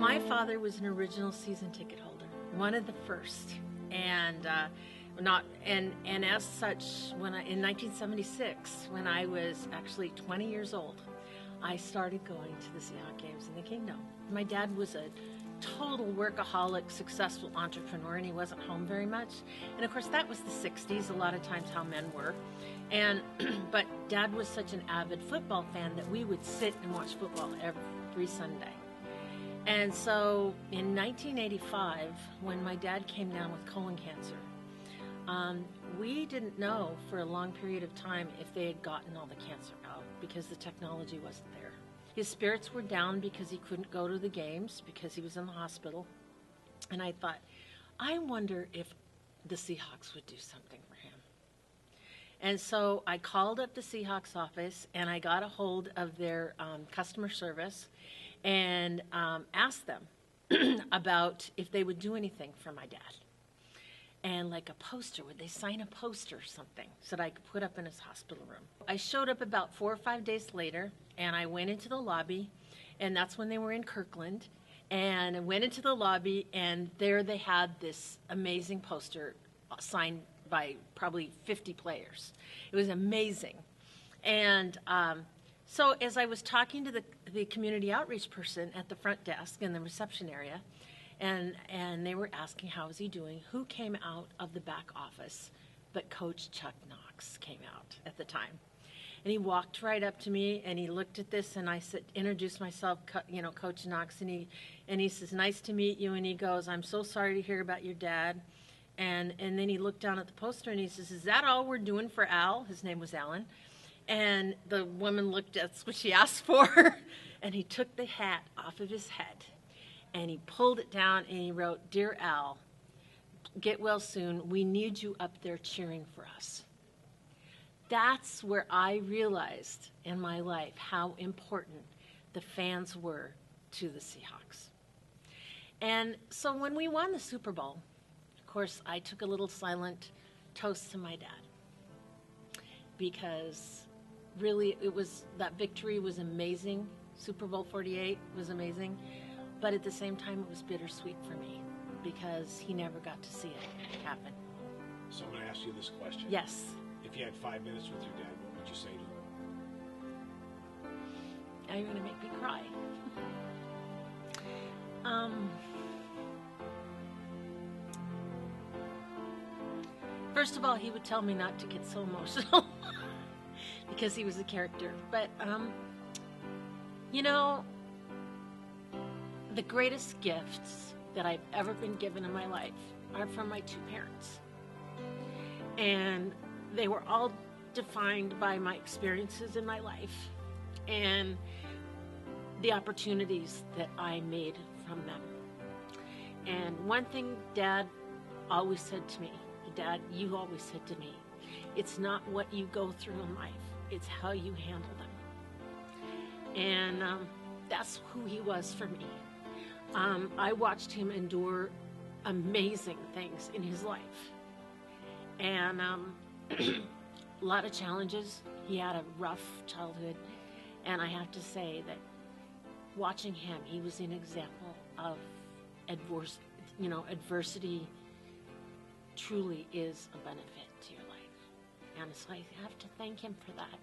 My father was an original season ticket holder, one of the first, and as such, in 1976, when I was actually 20 years old, I started going to the Seahawks games in the Kingdom. My dad was a total workaholic, successful entrepreneur, and he wasn't home very much. And of course, that was the 60s, a lot of times how men were. And but Dad was such an avid football fan that we would sit and watch football every Sunday. And so in 1985, when my dad came down with colon cancer, we didn't know for a long period of time if they had gotten all the cancer out because the technology wasn't there. His spirits were down because he couldn't go to the games because he was in the hospital. And I thought, I wonder if the Seahawks would do something for him. And so I called up the Seahawks office and I got a hold of their customer service and asked them about if they would do anything for my dad. And like a poster, would they sign a poster or something so that I could put up in his hospital room? I showed up about 4 or 5 days later, and I went into the lobby, and that's when they were in Kirkland. And I went into the lobby, and there they had this amazing poster signed by probably 50 players. It was amazing. And so as I was talking to the community outreach person at the front desk in the reception area, and they were asking how was he doing, who came out of the back office but Coach Chuck Knox came out at the time. And he walked right up to me and he looked at this and I said, introduced myself, Coach Knox, and he says, nice to meet you, and he goes, I'm so sorry to hear about your dad. And then he looked down at the poster and he says, is that all we're doing for Al? His name was Alan. And the woman looked, that's what she asked for. And he took the hat off of his head and he pulled it down and he wrote, Dear Al, get well soon. We need you up there cheering for us. That's where I realized in my life how important the fans were to the Seahawks. And so when we won the Super Bowl, of course, I took a little silent toast to my dad because really that victory was amazing. Super Bowl 48 was amazing, but at the same time it was bittersweet for me because he never got to see it happen. So I'm going to ask you this question. Yes. If you had 5 minutes with your dad, what would you say to him? Now you're going to make me cry. First of all, he would tell me not to get so emotional because he was a character. But, the greatest gifts that I've ever been given in my life are from my two parents. And they were all defined by my experiences in my life and the opportunities that I made from them. And one thing Dad always said to me, Dad, you always said to me, it's not what you go through in life, it's how you handle them. And that's who he was for me. I watched him endure amazing things in his life. And a lot of challenges. He had a rough childhood. And I have to say that watching him, he was an example of adversity truly is a benefit to your life. And so I have to thank him for that.